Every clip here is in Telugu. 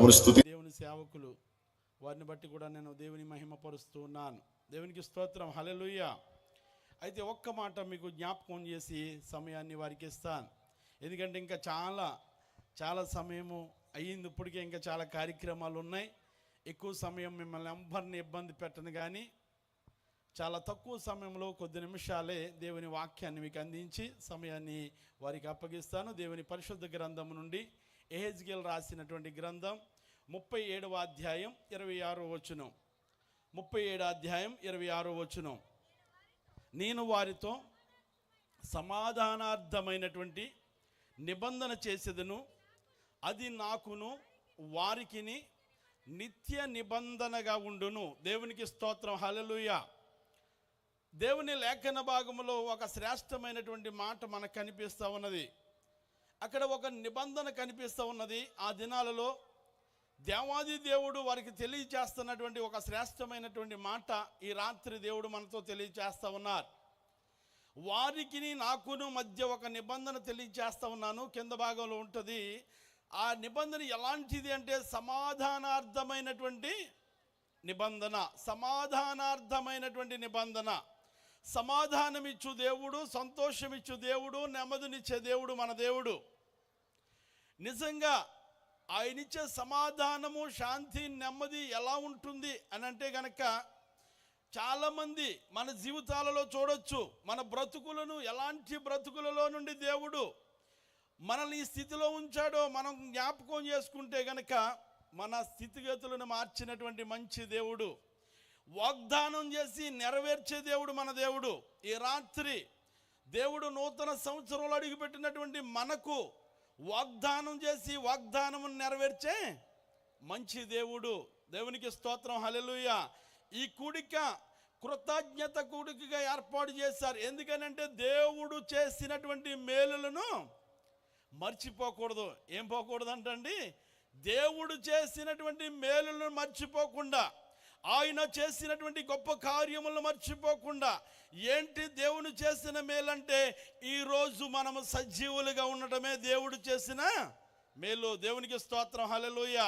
దేవుని సేవకులు వారిని బట్టి కూడా నేను దేవుని మహిమపరుస్తూ ఉన్నాను. దేవునికి స్తోత్రం, హల్లెలూయా. అయితే ఒక్క మాట మీకు జ్ఞాపకం చేసి సమయాన్ని వారికి ఇస్తాను. ఎందుకంటే ఇంకా చాలా సమయము అయ్యింది, ఇప్పటికే ఇంకా చాలా కార్యక్రమాలు ఉన్నాయి. ఎక్కువ సమయం మిమ్మల్ని ఎవ్వరిని ఇబ్బంది పెట్టను, కానీ చాలా తక్కువ సమయంలో కొద్ది నిమిషాలే దేవుని వాక్యాన్ని మీకు అందించి సమయాన్ని వారికి అప్పగిస్తాను. దేవుని పరిశుద్ధ గ్రంథం నుండి యెహెజ్కేలు రాసినటువంటి గ్రంథం 37వ అధ్యాయం 26వ వచనం. 37వ అధ్యాయం 26వ వచనం. నేను వారితో సమాధానార్థమైనటువంటి నిబంధన చేసేదను, అది నాకును వారికిని నిత్య నిబంధనగా ఉండును. దేవునికి స్తోత్రం, హల్లెలూయా. దేవుని లేఖన భాగంలో ఒక శ్రేష్టమైనటువంటి మాట మనకు కనిపిస్తూ ఉన్నది. అక్కడ ఒక నిబంధన కనిపిస్తూ ఉన్నది. ఆ దినాలలో దేవాది దేవుడు వారికి తెలియచేస్తున్నటువంటి ఒక శ్రేష్టమైనటువంటి మాట ఈ రాత్రి దేవుడు మనతో తెలియచేస్తూ ఉన్నారు. వారికి నాకును మధ్య ఒక నిబంధన తెలియచేస్తూ ఉన్నాను. కింద భాగంలో ఉంటుంది. ఆ నిబంధన ఎలాంటిది అంటే సమాధానార్థమైనటువంటి నిబంధన. సమాధానార్థమైనటువంటి నిబంధన. సమాధానమిచ్చు దేవుడు, సంతోషమిచ్చు దేవుడు, నెమ్మదినిచ్చే దేవుడు మన దేవుడు. నిజంగా ఆయనిచ్చే సమాధానము, శాంతి, నెమ్మది ఎలా ఉంటుంది అని అంటే గనక చాలామంది మన జీవితాలలో చూడొచ్చు. మన బ్రతుకులను, ఎలాంటి బ్రతుకులలో నుండి దేవుడు మనల్ని ఈ స్థితిలో ఉంచాడో మనం జ్ఞాపకం చేసుకుంటే గనక మన స్థితిగతులను మార్చినటువంటి మంచి దేవుడు, వాగ్దానం చేసి నెరవేర్చే దేవుడు మన దేవుడు. ఈ రాత్రి దేవుడు నూతన సంవత్సరంలో అడుగుపెట్టినటువంటి మనకు వాగ్దానం చేసి వాగ్దానం నెరవేర్చే మంచి దేవుడు. దేవునికి స్తోత్రం, హల్లెలూయా. ఈ కూడిక కృతజ్ఞత కూడికగా ఏర్పాటు చేశారు. ఎందుకనంటే దేవుడు చేసినటువంటి మేలులను మర్చిపోకూడదు. ఏం పోకూడదు అంటండి, దేవుడు చేసినటువంటి మేలులను మర్చిపోకుండా, ఆయన చేసినటువంటి గొప్ప కార్యములను మర్చిపోకుండా. ఏంటి దేవుడు చేసిన మేలంటే ఈరోజు మనము సజీవులుగా ఉండటమే దేవుడు చేసిన మేలు. దేవునికి స్తోత్రం, హల్లెలూయా.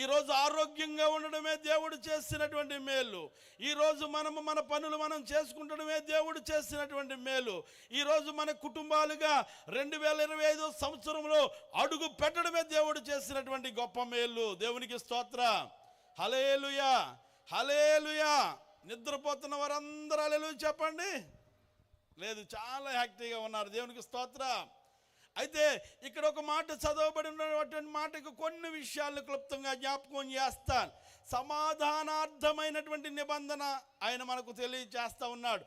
ఈరోజు ఆరోగ్యంగా ఉండడమే దేవుడు చేసినటువంటి మేలు. ఈరోజు మనము మన పనులు మనం చేసుకుంటడమే దేవుడు చేసినటువంటి మేలు. ఈరోజు మన కుటుంబాలుగా 2025 సంవత్సరంలో అడుగు పెట్టడమే దేవుడు చేసినటువంటి గొప్ప మేలు. దేవునికి స్తోత్రం, హల్లెలూయా, హల్లెలూయా. నిద్రపోతున్న వారందరూ హల్లెలూయా చెప్పండి. లేదు, చాలా యాక్టివ్గా ఉన్నారు. దేవునికి స్తోత్రం. అయితే ఇక్కడ ఒక మాట చదవబడినటువంటి మాటకు కొన్ని విషయాలను క్లుప్తంగా జ్ఞాపకం చేస్తాను. సమాధానార్థమైనటువంటి నిబంధన ఆయన మనకు తెలియజేస్తూ ఉన్నాడు.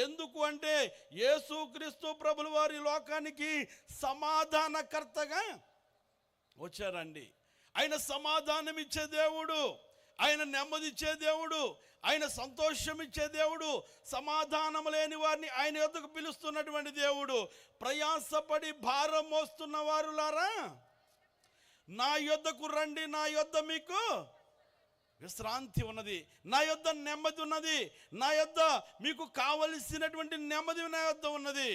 ఎందుకు అంటే యేసుక్రీస్తు ప్రభుల వారి లోకానికి సమాధానకర్తగా వచ్చారండి. ఆయన సమాధానం ఇచ్చే దేవుడు, ఆయన నెమ్మదిచ్చే దేవుడు, ఆయన సంతోషం ఇచ్చే దేవుడు, సమాధానం లేని వారిని ఆయన యొద్దకు పిలుస్తున్నటువంటి దేవుడు. ప్రయాసపడి భారం మోస్తున్న వారులారా నా యొద్దకు రండి, నా యొద్ద మీకు విశ్రాంతి ఉన్నది, నా యొద్ద నెమ్మది ఉన్నది, నా యొద్ద మీకు కావలసినటువంటి నెమ్మది నా యొద్ద ఉన్నది,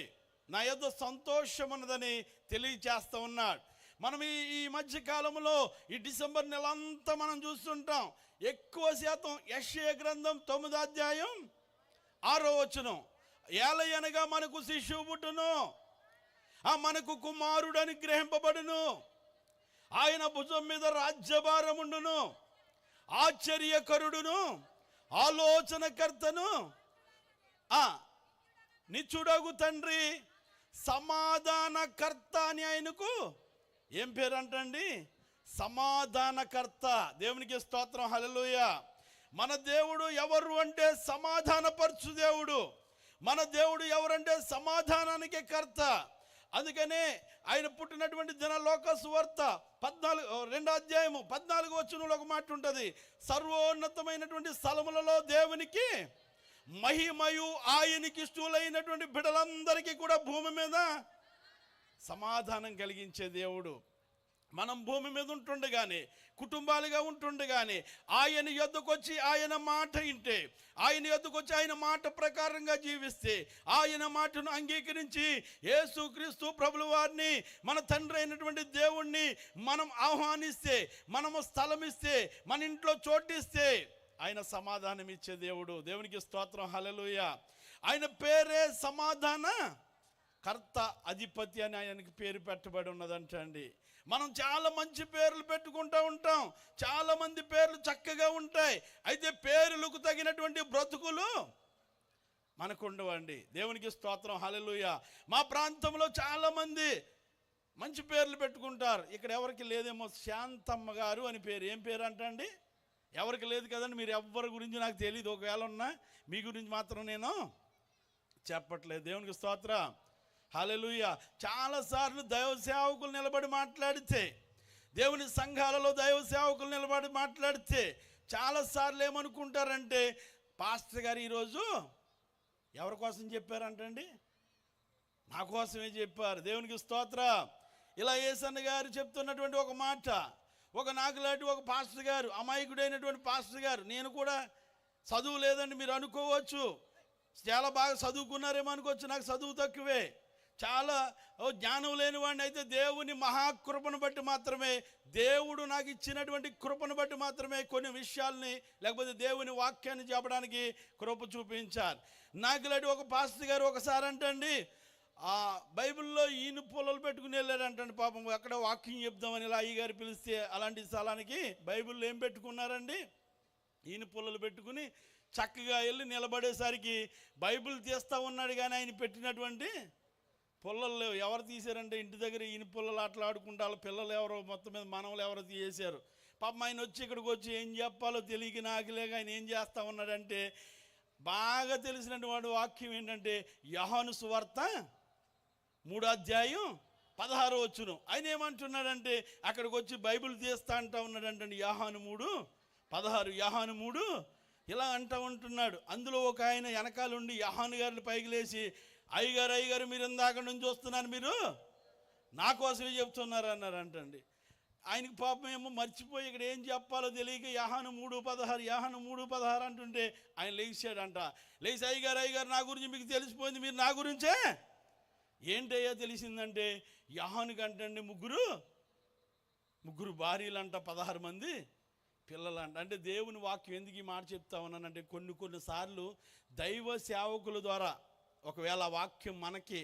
నా యొద్ద సంతోషం ఉన్నదని తెలియచేస్తూ ఉన్నాడు. మనం ఈ మధ్య కాలంలో ఈ డిసెంబర్ నెల అంతా మనం చూస్తుంటాం. ఎక్కువ శాతం యెషయా గ్రంథం 9వ అధ్యాయం 6వ వచనం. ఏలయనగా మనకు శిశువు పుట్టును, మనకు కుమారుడు అనుగ్రహింపబడును, ఆయన భుజం మీద రాజ్యభారముండును, ఆశ్చర్యకరుడును, ఆలోచనకర్తను, నిత్యుడగు తండ్రి, సమాధానకర్త అని ఆయనకు ఏం పేరు అంటండి? సమాధానకర్త. దేవునికి స్తోత్రం, హల్లెలూయా. మన దేవుడు ఎవరు అంటే సమాధానపరచు దేవుడు. మన దేవుడు ఎవరంటే సమాధానానికి కర్త. అందుకనే ఆయన పుట్టినటువంటి దిన లోక సువార్త 2వ అధ్యాయము 14వ వచనంలో ఒక మాట ఉంటుంది. సర్వోన్నతమైనటువంటి స్థలములలో దేవునికి మహిమయు, ఆయనకి ఇష్టలైనటువంటి బిడ్డలందరికీ కూడా భూమి మీద సమాధానం కలిగించే దేవుడు. మనం భూమి మీద ఉంటుండగానే, కుటుంబాలుగా ఉంటుండగానే ఆయన యొద్దకు వచ్చి ఆయన మాట వింటే, ఆయన యొద్దకు వచ్చి ఆయన మాట ప్రకారంగా జీవిస్తే, ఆయన మాటను అంగీకరించి యేసుక్రీస్తు ప్రభుల వారిని, మన తండ్రి అయినటువంటి దేవుణ్ణి మనం ఆహ్వానిస్తే, మనము స్థలం ఇస్తే, మన ఇంట్లో చోటిస్తే ఆయన సమాధానం ఇచ్చే దేవుడు. దేవునికి స్తోత్రం, హల్లెలూయా. ఆయన పేరే సమాధాన కర్త, అధిపతి అని ఆయనకి పేరు పెట్టబడి ఉన్నదంటండి. మనం చాలా మంచి పేర్లు పెట్టుకుంటూ ఉంటాం, చాలా మంది పేర్లు చక్కగా ఉంటాయి. అయితే పేర్లకు తగినటువంటి బ్రతుకులు మనకు ఉండవండి. దేవునికి స్తోత్రం, హల్లెలూయా. మా ప్రాంతంలో చాలా మంది మంచి పేర్లు పెట్టుకుంటారు. ఇక్కడ ఎవరికి లేదేమో, శాంతమ్మ గారు అని పేరు. ఏం పేరు అంటండి? ఎవరికి లేదు కదండి. మీరు ఎవరి గురించి నాకు తెలియదు, ఒకవేళ ఉన్నా మీ గురించి మాత్రం నేను చెప్పట్లేదు. దేవునికి స్తోత్రం, హల్లెలూయా. చాలాసార్లు దైవ సేవకులు నిలబడి మాట్లాడితే, దేవుని సంఘాలలో దైవ సేవకులు నిలబడి మాట్లాడితే చాలాసార్లు ఏమనుకుంటారంటే, పాస్టర్ గారు ఈరోజు ఎవరి కోసం చెప్పారంటండి? నా కోసమే చెప్పారు. దేవునికి స్తోత్రం. ఇలా యేసన్న గారు చెప్తున్నటువంటి ఒక మాట, ఒక నాకులాంటి ఒక పాస్టర్ గారు, అమాయకుడైనటువంటి పాస్టర్ గారు, నేను కూడా చదువు లేదండి మీరు అనుకోవచ్చు, చాలా బాగా చదువుకున్నారేమో అనుకోవచ్చు, నాకు చదువు తక్కువే, చాలా జ్ఞానం లేని వాడిని. అయితే దేవుని మహాకృపను బట్టి మాత్రమే, దేవుడు నాకు ఇచ్చినటువంటి కృపను బట్టి మాత్రమే కొన్ని విషయాల్ని, లేకపోతే దేవుని వాక్యాన్ని చెప్పడానికి కృప చూపించారు. నాకులాంటి ఒక పాస్టర్ గారు ఒకసారి అంటండి, ఆ బైబిల్లో ఈయన పొలలు పెట్టుకుని వెళ్ళారంటండి. పాపం అక్కడ వాక్యం చెప్దామని ఇలా అయ్యగారు పిలిస్తే, అలాంటి స్థలానికి బైబిల్లో ఏం పెట్టుకున్నారండి? ఈయన పొలలు పెట్టుకుని చక్కగా వెళ్ళి నిలబడేసరికి బైబిల్ తీస్తూ ఉన్నాడు, కానీ ఆయన పెట్టినటువంటి పొల్లలు లేవు. ఎవరు తీశారంటే, ఇంటి దగ్గర ఈయన పొల్లలు ఆటలాడుకుంటా వాళ్ళ పిల్లలు ఎవరో, మొత్తం మీద మనవలు ఎవరో తీసేశారు. పాపం ఆయన వచ్చి ఇక్కడికి వచ్చి ఏం చెప్పాలో తెలియక నాకులేక ఆయన ఏం చేస్తూ ఉన్నాడంటే, బాగా తెలిసినటువంటి వాడు వాక్యం ఏంటంటే యోహాను సువార్త 3:16. ఆయన ఏమంటున్నాడంటే, అక్కడికి వచ్చి బైబిల్ తీస్తా అంటా ఉన్నాడంటే, యోహాను 3:16, యోహాను 3 ఇలా అంటూ ఉంటున్నాడు. అందులో ఒక ఆయన వెనకాలండి యోహాను గారిని పైకి లేచి, అయ్యగారు మీరు ఇందాక నుంచి వస్తున్నాను, మీరు నా కోసమే చెప్తున్నారు అన్నారు అంటండి. ఆయనకి పాపం ఏమో మర్చిపోయి ఇక్కడ ఏం చెప్పాలో తెలియక యోహాను 3:16 అంటుంటే ఆయన లేచాడంట. లేచి అయ్యగారు నా గురించి మీకు తెలిసిపోయింది, మీరు నా గురించే. ఏంటయ్యా తెలిసిందంటే, యోహానుకి అంటండి ముగ్గురు భార్యలంట, 16 మంది పిల్లలంట. అంటే దేవుని వాక్యం ఎందుకు ఈ మాట చెప్తా ఉన్నానంటే, కొన్నిసార్లు దైవ సేవకుల ద్వారా ఒకవేళ వాక్యం మనకి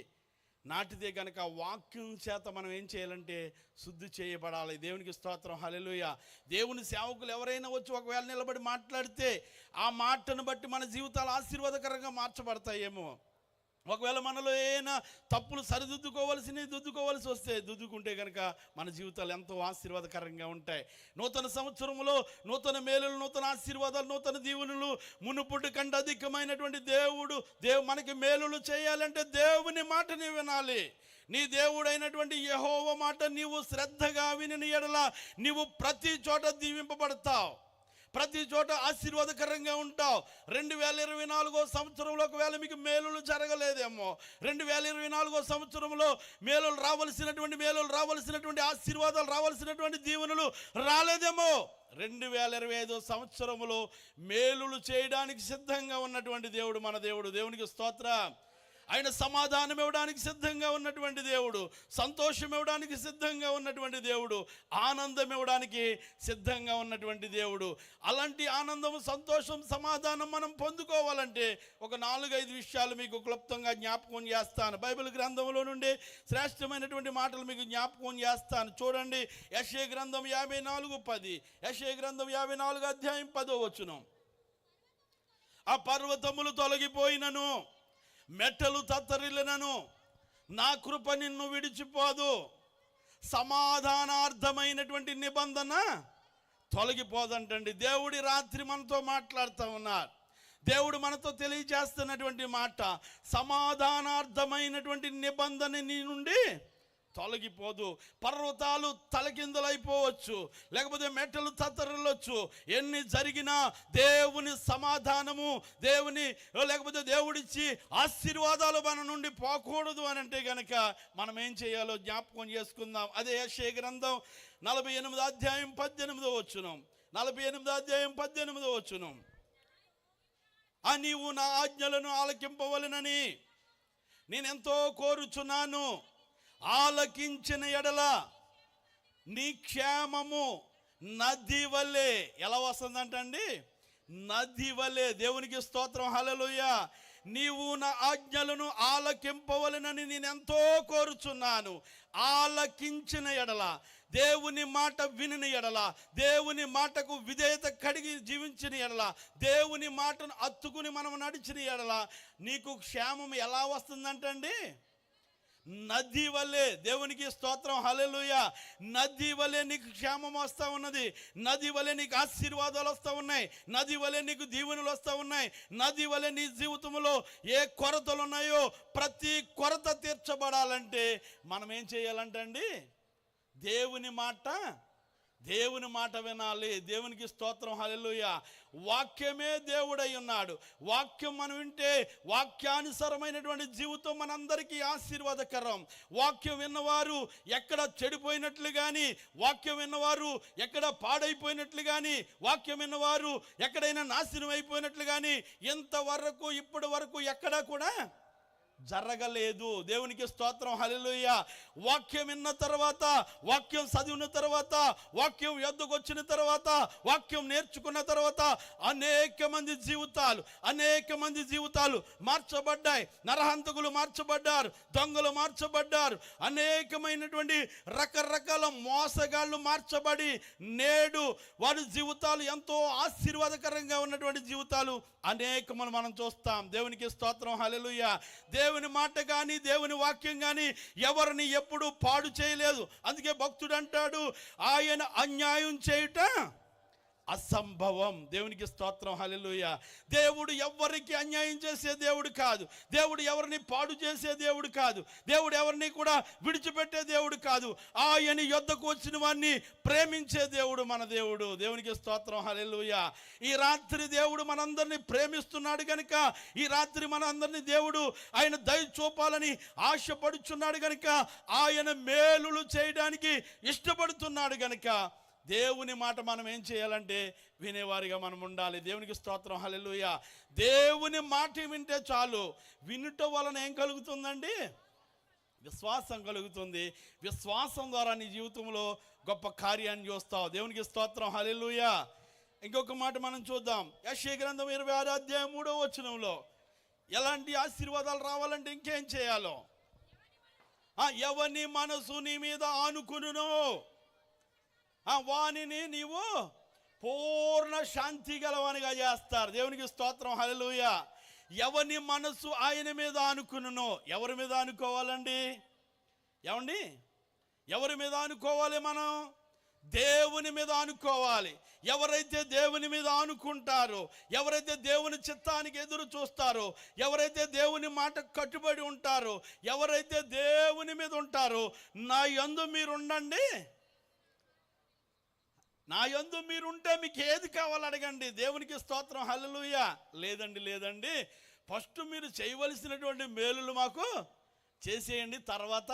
నాటితే కనుక వాక్యం చేత మనం ఏం చేయాలంటే శుద్ధి చేయబడాలి. దేవునికి స్తోత్రం, హల్లెలూయా. దేవుని సేవకులు ఎవరైనా వచ్చి ఒకవేళ నిలబడి మాట్లాడితే ఆ మాటను బట్టి మన జీవితాలు ఆశీర్వాదకరంగా మార్చబడతాయేమో. ఒకవేళ మనలో ఏమైనా తప్పులు దిద్దుకోవలసి వస్తే దిద్దుకుంటే కనుక మన జీవితాలు ఎంతో ఆశీర్వాదకరంగా ఉంటాయి. నూతన సంవత్సరంలో నూతన మేలులు, నూతన ఆశీర్వాదాలు, నూతన దీవెనలు, మునుపుటి కంటే అధికమైనటువంటి దేవుడు మనకి మేలులు చేయాలంటే దేవుని మాట నీవు వినాలి. నీ దేవుడైనటువంటి యెహోవా మాట నీవు శ్రద్ధగా విని ఎడల నీవు ప్రతి చోట దీవింపబడతావు, ప్రతి చోట ఆశీర్వాదకరంగా ఉంటావు. 2024 సంవత్సరంలో ఒకవేళ మీకు మేలులు జరగలేదేమో, 2024 సంవత్సరంలో మేలులు రావాల్సినటువంటి ఆశీర్వాదాలు రావాల్సినటువంటి దీవెనలు రాలేదేమో, 2025 సంవత్సరంలో మేలులు చేయడానికి సిద్ధంగా ఉన్నటువంటి దేవుడు మన దేవుడు. దేవునికి స్తోత్రం. ఆయన సమాధానం ఇవ్వడానికి సిద్ధంగా ఉన్నటువంటి దేవుడు, సంతోషం ఇవ్వడానికి సిద్ధంగా ఉన్నటువంటి దేవుడు, ఆనందం ఇవ్వడానికి సిద్ధంగా ఉన్నటువంటి దేవుడు. అలాంటి ఆనందం, సంతోషం, సమాధానం మనం పొందుకోవాలంటే ఒక 4-5 విషయాలు మీకు క్లుప్తంగా జ్ఞాపకం చేస్తాను. బైబిల్ గ్రంథంలో నుండి శ్రేష్టమైనటువంటి మాటలు మీకు జ్ఞాపకం చేస్తాను. చూడండి, యెషయా గ్రంథం 54:10, యెషయా గ్రంథం 54 అధ్యాయం 10వ వచనం. ఆ పర్వతములు తొలగిపోయినను, మెట్టలు తత్తరిల్లినను, నా కృప నిన్ను విడిచిపోదు. సమాధానార్థమైనటువంటి నిబంధన తొలగిపోదంటండి. దేవుడి రాత్రి మనతో మాట్లాడుతూ ఉన్నారు. దేవుడు మనతో తెలియజేస్తున్నటువంటి మాట, సమాధానార్థమైనటువంటి నిబంధన నీ నుండి తొలగిపోదు. పర్వతాలు తలకిందులైపోవచ్చు, లేకపోతే మెట్టలు తత్తరిల్లొచ్చు. ఎన్ని జరిగినా దేవుని సమాధానము, లేకపోతే దేవుడిచ్చి ఆశీర్వాదాలు మన నుండి పోకూడదు అని అంటే గనక మనం ఏం చేయాలో జ్ఞాపకం చేసుకుందాం. అదే యెషయా గ్రంథం 48 అధ్యాయం 18వ వచనం. 48 అధ్యాయం 18వ వచనం. నీవు నా ఆజ్ఞలను ఆలకింపవలెనని నేనెంతో కోరుచున్నాను. ఆలకించిన ఎడల నీ క్షేమము నది వలె. ఎలా వస్తుందంటండి? నది వలె. దేవునికి స్తోత్రం, హల్లెలూయా. నీవు నా ఆజ్ఞలను ఆలకింపవలెనని నేనెంతో కోరుచున్నాను. ఆలకించిన ఎడల, దేవుని మాట వినిన ఎడల, దేవుని మాటకు విధేయత కడిగి జీవించిన ఎడల, దేవుని మాటను అత్తుకుని మనం నడిచిన ఎడల నీకు క్షేమం ఎలా వస్తుందంటండి? నది వలె. దేవునికి స్తోత్రం, హల్లెలూయా. నది వలె నీకు క్షేమం వస్తూ ఉన్నది. నది వలె నీకు ఆశీర్వాదాలు వస్తూ ఉన్నాయి. నది వలె నీకు దీవెనలు వస్తూ ఉన్నాయి. నది వలె నీ జీవితంలో ఏ కొరతలు ఉన్నాయో ప్రతి కొరత తీర్చబడాలంటే మనం ఏం చేయాలంటండి? దేవుని మాట వినాలి. దేవునికి స్తోత్రం, హల్లెలూయా. వాక్యమే దేవుడై ఉన్నాడు. వాక్యం మనం వింటే వాక్యానుసారమైనటువంటి జీవితం మనందరికీ ఆశీర్వాదకరం. వాక్యం విన్నవారు ఎక్కడ చెడిపోయినట్లు కానీ, వాక్యం విన్నవారు ఎక్కడ పాడైపోయినట్లు కానీ, వాక్యం విన్నవారు ఎక్కడైనా నాశనం అయిపోయినట్లు కానీ ఇంతవరకు ఇప్పటి వరకు ఎక్కడా కూడా జరగలేదు. దేవునికి స్తోత్రం, హల్లెలూయా. వాక్యం విన్న తర్వాత, వాక్యం చదివిన తర్వాత, వాక్యం యొద్దకు వచ్చిన తర్వాత, వాక్యం నేర్చుకున్న తర్వాత అనేక మంది జీవితాలు మార్చబడ్డాయి. నరహంతకులు మార్చబడ్డారు, దొంగలు మార్చబడ్డారు, అనేకమైనటువంటి రకరకాల మోసగాళ్ళు మార్చబడి నేడు వారి జీవితాలు ఎంతో ఆశీర్వాదకరంగా ఉన్నటువంటి జీవితాలు అనేకములు మనం చూస్తాం. దేవునికి స్తోత్రం, హల్లెలూయా. దేవుని మాట కానీ, దేవుని వాక్యం కానీ ఎవరిని ఎప్పుడు పాడు చేయలేదు. అందుకే భక్తుడు అంటాడు, ఆయన అన్యాయం చేయుట అసంభవం. దేవునికి స్తోత్రం, హల్లెలూయా. దేవుడు ఎవరికి అన్యాయం చేసే దేవుడు కాదు. దేవుడు ఎవరిని పాడు చేసే దేవుడు కాదు. దేవుడు ఎవరిని కూడా విడిచిపెట్టే దేవుడు కాదు. ఆయన యొద్దకు వచ్చిన వారిని ప్రేమించే దేవుడు మన దేవుడు. దేవునికి స్తోత్రం, హల్లెలూయా. ఈ రాత్రి దేవుడు మనందరినీ ప్రేమిస్తున్నాడు కనుక, ఈ రాత్రి మనందరినీ దేవుడు ఆయన దయ చూపాలని ఆశపడుచున్నాడు కనుక, ఆయన మేలులు చేయడానికి ఇష్టపడుతున్నాడు కనుక దేవుని మాట మనం ఏం చేయాలంటే వినేవారిగా మనం ఉండాలి. దేవునికి స్తోత్రం, హల్లెలూయా. దేవుని మాట వింటే చాలు. వినుట వలన ఏం కలుగుతుందండి? విశ్వాసం కలుగుతుంది. విశ్వాసం ద్వారా నీ జీవితంలో గొప్ప కార్యాన్ని చూస్తావు. దేవునికి స్తోత్రం, హల్లెలూయా. ఇంకొక మాట మనం చూద్దాం. యెషయా గ్రంథం 26 అధ్యాయం 3వ వచనంలో ఎలాంటి ఆశీర్వాదాలు రావాలంటే ఇంకేం చేయాలో? ఎవని మనసు నీ మీద ఆనుకునునో వానిని నీవు పూర్ణ శాంతి గలవానిగా చేస్తారు. దేవునికి స్తోత్రం, హల్లెలూయా. ఎవని మనసు ఆయన మీద ఆనుకునునో. ఎవరి మీద ఆనుకోవాలండి? ఏమండి, ఎవరి మీద ఆనుకోవాలి? మనం దేవుని మీద ఆనుకోవాలి. ఎవరైతే దేవుని మీద ఆనుకుంటారో, ఎవరైతే దేవుని చిత్తానికి ఎదురు చూస్తారో, ఎవరైతే దేవుని మాట కట్టుబడి ఉంటారో, ఎవరైతే దేవుని మీద ఉంటారో, నా యందు మీరుండండి, నా యందు మీరుంటే మీకు ఏది కావాలో అడగండి. దేవునికి స్తోత్రం, హల్లెలూయా. లేదండి, ఫస్ట్ మీరు చేయవలసినటువంటి మేలులు మాకు చేసేయండి తర్వాత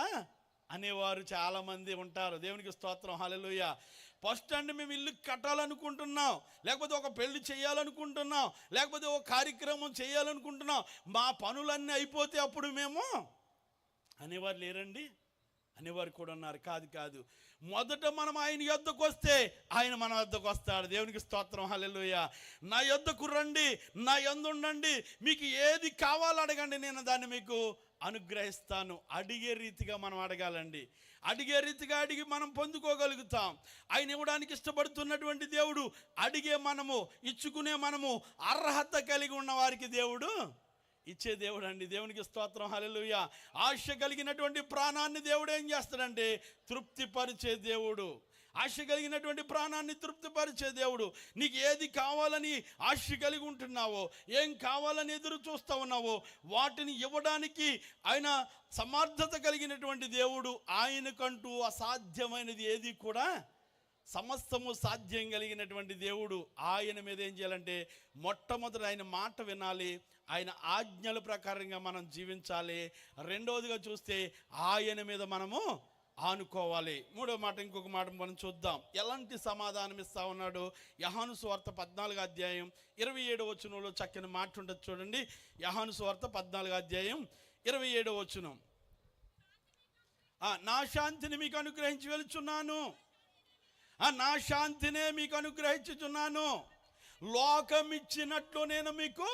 అనేవారు చాలామంది ఉంటారు. దేవునికి స్తోత్రం, హల్లెలూయా. ఫస్ట్ అండి మేము ఇల్లు కట్టాలనుకుంటున్నాం, లేకపోతే ఒక పెళ్లి చేయాలనుకుంటున్నాం, లేకపోతే ఒక కార్యక్రమం చేయాలనుకుంటున్నాం, మా పనులన్నీ అయిపోతే అప్పుడు మేము అనేవారు లేరండి. అనేవారు కూడా ఉన్నారు. కాదు, మొదట మనం ఆయన యొద్దకు వస్తే ఆయన మన వద్దకు వస్తాడు. దేవునికి స్తోత్రం, హల్లెలూయా. నా యొద్దకు రండి, నా యందు ఉండండి, మీకు ఏది కావాలో అడగండి, నేను దాన్ని మీకు అనుగ్రహిస్తాను. అడిగే రీతిగా మనం అడగాలండి. అడిగే రీతిగా అడిగి మనం పొందుకోగలుగుతాం. ఆయన ఇవ్వడానికి ఇష్టపడుతున్నటువంటి దేవుడు. అడిగే మనము, ఇచ్చుకునే మనము, అర్హత కలిగి ఉన్న వారికి దేవుడు ఇచ్చే దేవుడు అండి. దేవునికి స్తోత్రం, హల్లెలూయా. ఆశ కలిగినటువంటి ప్రాణాన్ని దేవుడు ఏం చేస్తాడంటే తృప్తిపరిచే దేవుడు. ఆశ కలిగినటువంటి ప్రాణాన్ని తృప్తిపరిచే దేవుడు. నీకు ఏది కావాలని ఆశ కలిగి ఉంటున్నావో, ఏం కావాలని ఎదురు చూస్తూ ఉన్నావో వాటిని ఇవ్వడానికి ఆయన సమర్థత కలిగినటువంటి దేవుడు. ఆయనకంటూ అసాధ్యమైనది ఏది కూడా, సమస్తము సాధ్యం కలిగినటువంటి దేవుడు. ఆయన మీద ఏం చేయాలంటే మొట్టమొదటి ఆయన మాట వినాలి, ఆయన ఆజ్ఞల ప్రకారంగా మనం జీవించాలి. రెండవదిగా చూస్తే ఆయన మీద మనము ఆనుకోవాలి. మూడో మాట, ఇంకొక మాట మనం చూద్దాం. ఎలాంటి సమాధానం ఇస్తా ఉన్నాడు? యోహాను సువార్త 14వ అధ్యాయం 27వ వచనంలో చక్కని మాట ఉంటుంది చూడండి. యోహాను సువార్త 14వ అధ్యాయం 27వ వచనం. నా శాంతిని మీకు అనుగ్రహించి వెళుచున్నాను, నా శాంతినే మీకు అనుగ్రహించుచున్నాను, లోకం ఇచ్చినట్లు నేను మీకు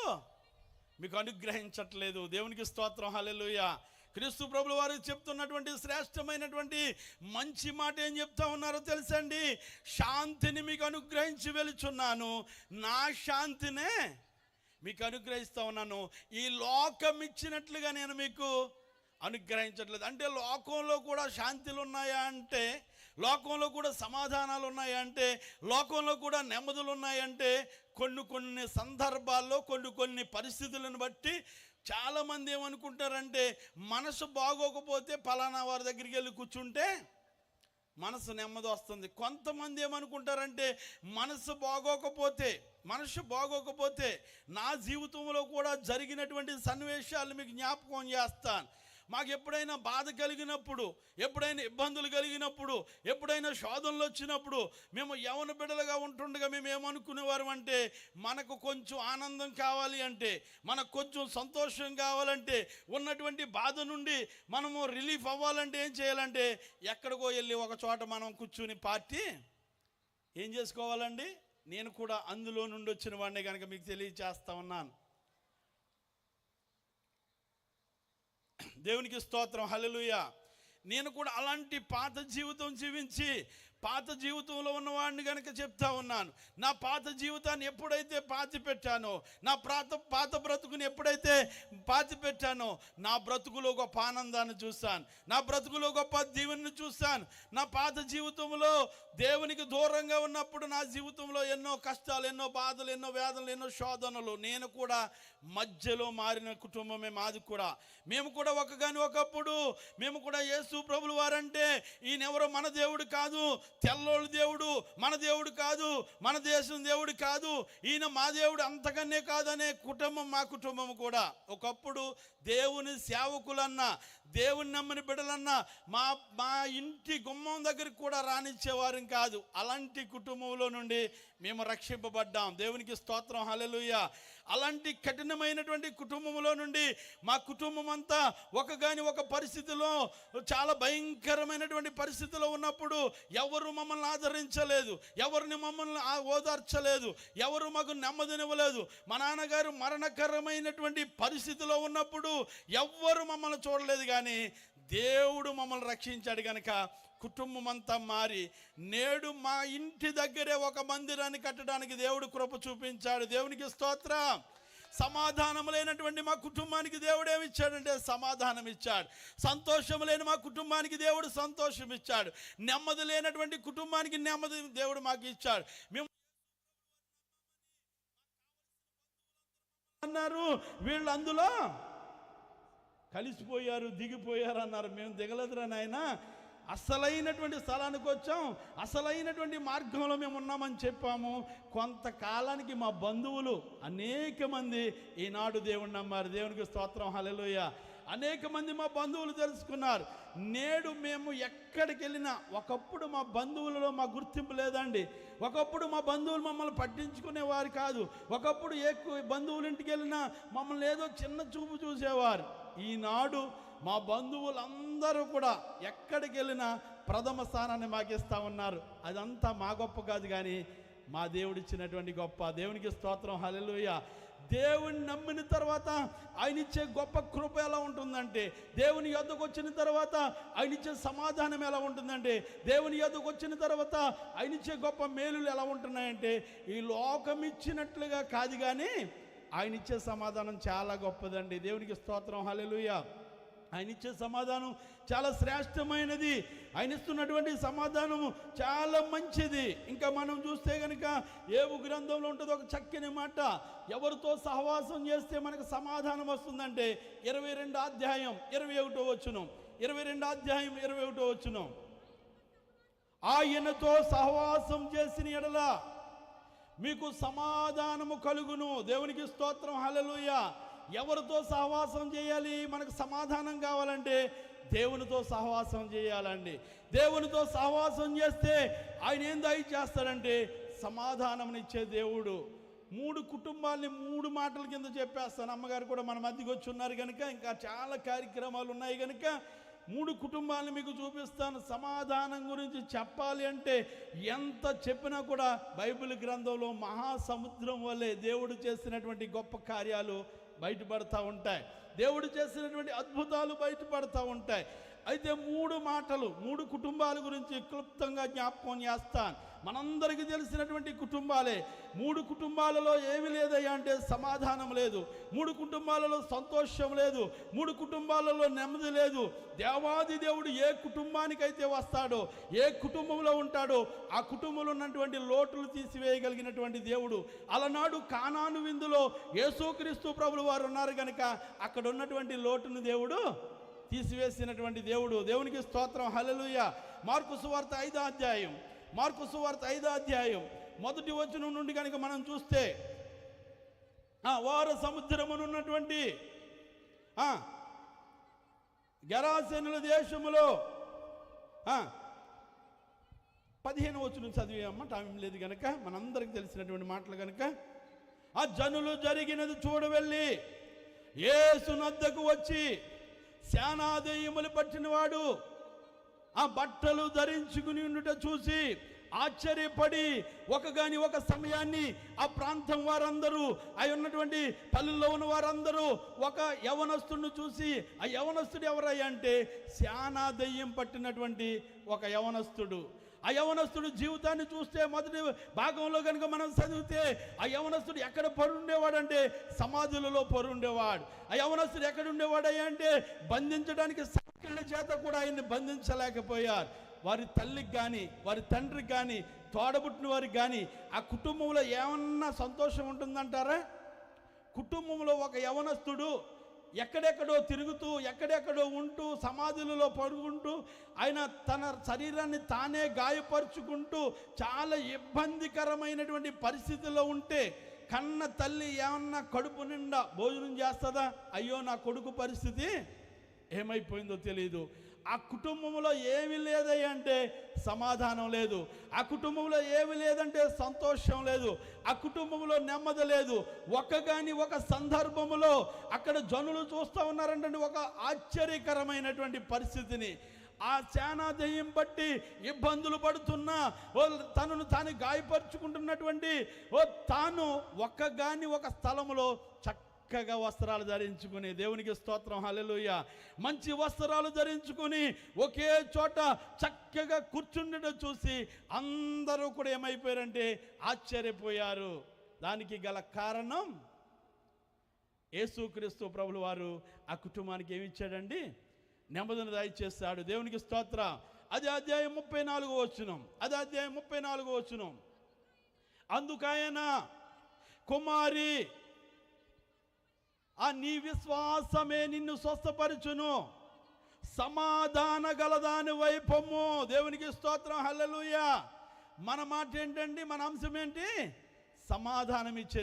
అనుగ్రహించట్లేదు. దేవునికి స్తోత్రం, హల్లెలూయా. క్రీస్తు ప్రభుల వారు చెప్తున్నటువంటి శ్రేష్టమైనటువంటి మంచి మాట ఏం చెప్తా ఉన్నారో తెలుసండి? శాంతిని మీకు అనుగ్రహించి వెళుచున్నాను, నా శాంతినే మీకు అనుగ్రహిస్తూ ఉన్నాను, ఈ లోకం ఇచ్చినట్లుగా నేను మీకు అనుగ్రహించట్లేదు. అంటే లోకంలో కూడా శాంతులు ఉన్నాయా అంటే, లోకంలో కూడా సమాధానాలు ఉన్నాయా అంటే, లోకంలో కూడా నెమ్మదులు ఉన్నాయంటే, కొన్ని సందర్భాల్లో కొన్ని పరిస్థితులను బట్టి చాలామంది ఏమనుకుంటారంటే, మనసు బాగోకపోతే పలానా వారి దగ్గరికి వెళ్ళి కూర్చుంటే మనసు నెమ్మది వస్తుంది. కొంతమంది ఏమనుకుంటారంటే, మనసు బాగోకపోతే నా జీవితంలో కూడా జరిగినటువంటి సన్నివేశాలు మీకు జ్ఞాపకం చేస్తాను. మాకు ఎప్పుడైనా బాధ కలిగినప్పుడు, ఎప్పుడైనా ఇబ్బందులు కలిగినప్పుడు, ఎప్పుడైనా శోధనలు వచ్చినప్పుడు, మేము యవన బిడ్డలుగా ఉంటుండగా మేము ఏమనుకునేవారు అంటే, మనకు కొంచెం ఆనందం కావాలి అంటే, మనకు కొంచెం సంతోషం కావాలంటే, ఉన్నటువంటి బాధ నుండి మనము రిలీఫ్ అవ్వాలంటే ఏం చేయాలంటే, ఎక్కడికో వెళ్ళి ఒక చోట మనం కూర్చుని పార్టీ ఏం చేసుకోవాలండి? నేను కూడా అందులో నుండి వచ్చిన వాడిని కనుక మీకు తెలియచేస్తా ఉన్నాను. దేవునికి స్తోత్రం, హల్లెలూయా. నేను కూడా అలాంటి పాత జీవితం జీవించి పాత జీవితంలో ఉన్నవాడిని కనుక చెప్తా ఉన్నాను. నా పాత జీవితాన్ని ఎప్పుడైతే పాతి పెట్టానో, నా పాత బ్రతుకుని ఎప్పుడైతే పాతి పెట్టానో, నా బ్రతుకులో గొప్ప ఆనందాన్ని చూస్తాను, నా బ్రతుకులో గొప్ప దీవెనని చూస్తాను. నా పాత జీవితంలో దేవునికి దూరంగా ఉన్నప్పుడు నా జీవితంలో ఎన్నో కష్టాలు, ఎన్నో బాధలు, ఎన్నో వేదనలు, ఎన్నో శోధనలు. నేను కూడా మధ్యలో మారిన కుటుంబమే మాది కూడా. మేము కూడా ఒకప్పుడు మేము కూడా యేసు ప్రభులు వారంటే ఈయనెవరో మన దేవుడు కాదు, తెల్లోళ్ళ దేవుడు, మన దేవుడు కాదు, మన దేశం దేవుడు కాదు, ఈయన మా దేవుడు అంతకన్నే కాదనే కుటుంబం మా కుటుంబం కూడా. ఒకప్పుడు దేవుని సేవకులన్నా, దేవుని నమ్మని బిడ్డలన్నా మా ఇంటి గుమ్మం దగ్గరికి కూడా రానిచ్చేవారు కాదు. అలాంటి కుటుంబంలో నుండి మేము రక్షింపబడ్డాం. దేవునికి స్తోత్రం, హల్లెలూయా. అలాంటి కఠినమైనటువంటి కుటుంబంలో నుండి మా కుటుంబం అంతా ఒక పరిస్థితిలో, చాలా భయంకరమైనటువంటి పరిస్థితిలో ఉన్నప్పుడు ఎవరు మమ్మల్ని ఆదరించలేదు, ఎవరిని మమ్మల్ని ఓదార్చలేదు, ఎవరు మాకు నెమ్మదినివ్వలేదు. మా నాన్నగారు మరణకరమైనటువంటి పరిస్థితిలో ఉన్నప్పుడు ఎవ్వరు మమ్మల్ని చూడలేదు, కానీ దేవుడు మమ్మల్ని రక్షించాడు. కనుక కుటుంబం అంతా మారి నేడు మా ఇంటి దగ్గరే ఒక మందిరాన్ని కట్టడానికి దేవుడు కృప చూపించాడు. దేవునికి స్తోత్రం. సమాధానం లేనటువంటి మా కుటుంబానికి దేవుడు ఏమి ఇచ్చాడంటే సమాధానం ఇచ్చాడు. సంతోషం లేని మా కుటుంబానికి దేవుడు సంతోషం ఇచ్చాడు. నెమ్మది లేనటువంటి కుటుంబానికి నెమ్మది దేవుడు మాకు ఇచ్చాడు. మేము అన్నారు, వీళ్ళు అందులో కలిసిపోయారు, దిగిపోయారు అన్నారు. మేము దిగలేదురా నాయన, అసలైనటువంటి స్థలానికి వచ్చాం, అసలైనటువంటి మార్గంలో మేము ఉన్నామని చెప్పాము. కొంతకాలానికి మా బంధువులు అనేక మంది ఈనాడు దేవుణ్ణి నమ్మారు. దేవునికి స్తోత్రం, హల్లెలూయా. అనేక మంది మా బంధువులు తెలుసుకున్నారు. నేడు మేము ఎక్కడికి వెళ్ళినా, ఒకప్పుడు మా బంధువులలో మా గుర్తింపు లేదండి. ఒకప్పుడు మా బంధువులు మమ్మల్ని పట్టించుకునేవారు కాదు. ఒకప్పుడు బంధువుల ఇంటికి వెళ్ళినా మమ్మల్ని ఏదో చిన్న చూపు చూసేవారు. ఈనాడు మా బంధువులందరూ కూడా ఎక్కడికి వెళ్ళినా ప్రథమ స్థానాన్ని మాకిస్తూ ఉన్నారు. అదంతా మా గొప్ప కాదు, కానీ మా దేవుడిచ్చినటువంటి గొప్ప. దేవునికి స్తోత్రం, హల్లెలూయా. దేవుని నమ్మిన తర్వాత ఆయన ఇచ్చే గొప్ప కృప ఎలా ఉంటుందంటే, దేవుని యొద్దకు వచ్చిన తర్వాత ఆయన ఇచ్చే సమాధానం ఎలా ఉంటుందంటే, దేవుని యొద్దకు వచ్చిన తర్వాత ఆయన ఇచ్చే గొప్ప మేలులు ఎలా ఉంటున్నాయంటే, ఈ లోకం ఇచ్చినట్లుగా కాదు, కానీ ఆయన ఇచ్చే సమాధానం చాలా గొప్పదండి. దేవునికి స్తోత్రం, హల్లెలూయా. ఆయన ఇచ్చే సమాధానం చాలా శ్రేష్టమైనది. ఆయన ఇస్తున్నటువంటి సమాధానము చాలా మంచిది. ఇంకా మనం చూస్తే కనుక యోబు గ్రంథంలో ఉంటుంది ఒక చక్కని మాట, ఎవరితో సహవాసం చేస్తే మనకు సమాధానం వస్తుందంటే 22 అధ్యాయం 21 వచనం, 22 అధ్యాయం 21 వచనం, ఆయనతో సహవాసం చేసిన ఎడల మీకు సమాధానము కలుగును. దేవునికి స్తోత్రం, హల్లెలూయా. ఎవరితో సహవాసం చేయాలి? మనకు సమాధానం కావాలంటే దేవునితో సహవాసం చేయాలండి. దేవునితో సహవాసం చేస్తే ఆయన ఏం దయచేస్తాడంటే సమాధానంనిచ్చే దేవుడు. 3 కుటుంబాలని 3 మాటల కింద చెప్పేస్తాను. అమ్మగారు కూడా మన మధ్యకి వచ్చి ఉన్నారు కనుక ఇంకా చాలా కార్యక్రమాలు ఉన్నాయి కనుక 3 కుటుంబాలను మీకు చూపిస్తాను. సమాధానం గురించి చెప్పాలి అంటే ఎంత చెప్పినా కూడా బైబిల్ గ్రంథంలో మహాసముద్రం వల్లే దేవుడు చేసినటువంటి గొప్ప కార్యాలు బయటపడతా ఉంటాయి. దేవుడు చేసినటువంటి అద్భుతాలు బయటపడతా ఉంటాయి. అయితే 3 మాటలు 3 కుటుంబాల గురించి క్లుప్తంగా జ్ఞాపకం చేస్తాను. మనందరికీ తెలిసినటువంటి కుటుంబాలే. 3 కుటుంబాలలో ఏమి లేదయ్యా అంటే సమాధానం లేదు. 3 కుటుంబాలలో సంతోషం లేదు. 3 కుటుంబాలలో నెమ్మది లేదు. దేవాది దేవుడు ఏ కుటుంబానికైతే వస్తాడో, ఏ కుటుంబంలో ఉంటాడో ఆ కుటుంబంలో ఉన్నటువంటి లోటులు తీసివేయగలిగినటువంటి దేవుడు. అలనాడు కానాను విందులో యేసుక్రీస్తు ప్రభులు వారు ఉన్నారు కనుక అక్కడ ఉన్నటువంటి లోటును దేవుడు తీసివేసినటువంటి దేవుడు. దేవునికి స్తోత్రం, హల్లెలూయా. మార్కు సువార్త 5వ అధ్యాయం, మార్కు సువార్త 5వ అధ్యాయం 1వ వచనం నుండి కనుక మనం చూస్తే వార సముద్రమునున్నటువంటి గెరాసేనుల దేశములో 15వ వచనం చదివామ్మ, టైం లేదు కనుక మనందరికి తెలిసినటువంటి మాటలు కనుక. ఆ జనులు జరిగినది చూడవెళ్ళి యేసు నద్దకు వచ్చి శానాదయ్యములు పట్టినవాడు ఆ బట్టలు ధరించుకుని ఉండుట చూసి ఆశ్చర్యపడి ఒక సమయాన్ని ఆ ప్రాంతం వారందరూ, అవి ఉన్నటువంటి పల్లెల్లో ఉన్న వారందరూ ఒక యవనస్తుడిని చూసి, ఆ యవనస్తుడు ఎవరయ్యా అంటే శానాదయ్యం పట్టినటువంటి ఒక యవనస్తుడు. ఆ యవనస్తుడు జీవితాన్ని చూస్తే మొదటి భాగంలో కనుక మనం చదివితే ఆ యవనస్తుడు ఎక్కడ పరుండేవాడంటే సమాధులలో పరుండేవాడు. ఆ యవనస్తుడు ఎక్కడ ఉండేవాడయ్యా అంటే బంధించడానికి సంఖ్యల చేత కూడా ఆయన్ని బంధించలేకపోయారు. వారి తల్లికి కానీ వారి తండ్రికి కానీ తోడబుట్టిన వారికి కానీ ఆ కుటుంబంలో ఏమన్నా సంతోషం ఉంటుందంటారా? కుటుంబంలో ఒక యవనస్తుడు ఎక్కడెక్కడో తిరుగుతూ ఎక్కడెక్కడో ఉంటూ సమాధులలో పడుకుంటూ ఆయన తన శరీరాన్ని తానే గాయపరుచుకుంటూ చాలా ఇబ్బందికరమైనటువంటి పరిస్థితుల్లో ఉంటే కన్న తల్లి ఏమన్నా కడుపు నిండా భోజనం చేస్తుందా? అయ్యో నా కొడుకు పరిస్థితి ఏమైపోయిందో తెలియదు. ఆ కుటుంబంలో ఏమి లేదయ్యా అంటే సమాధానం లేదు. ఆ కుటుంబంలో ఏమి లేదంటే సంతోషం లేదు. ఆ కుటుంబంలో నెమ్మది లేదు. ఒక సందర్భంలో అక్కడ జనులు చూస్తూ ఉన్నారంటే ఒక ఆశ్చర్యకరమైనటువంటి పరిస్థితిని. ఆ శానాదయ్యం బట్టి ఇబ్బందులు పడుతున్నా తనను తాను గాయపరుచుకుంటున్నటువంటి తాను ఒక స్థలంలో చక్కగా వస్త్రాలు ధరించుకుని, దేవునికి స్తోత్రం, హల్లెలూయా, మంచి వస్త్రాలు ధరించుకుని ఒకే చోట చక్కగా కూర్చుండటం చూసి అందరూ కూడా ఏమైపోయారంటే ఆశ్చర్యపోయారు. దానికి గల కారణం యేసుక్రీస్తు ప్రభులు వారు ఆ కుటుంబానికి ఏమి ఇచ్చాడండి? నెమ్మదిని దయచేస్తాడు. దేవునికి స్తోత్రం. అది అధ్యాయం 34వ వచనం, అది అధ్యాయం 34వ వచనం. అందుకైన కుమారి నీ విశ్వాసమే నిన్ను స్వస్థపరచును, సమాధాన గలదాని వైపము. దేవునికి స్తోత్రం, హల్లెలూయా. మన మాట ఏంటండి? మన అంశం ఏంటి? సమాధానం ఇచ్చే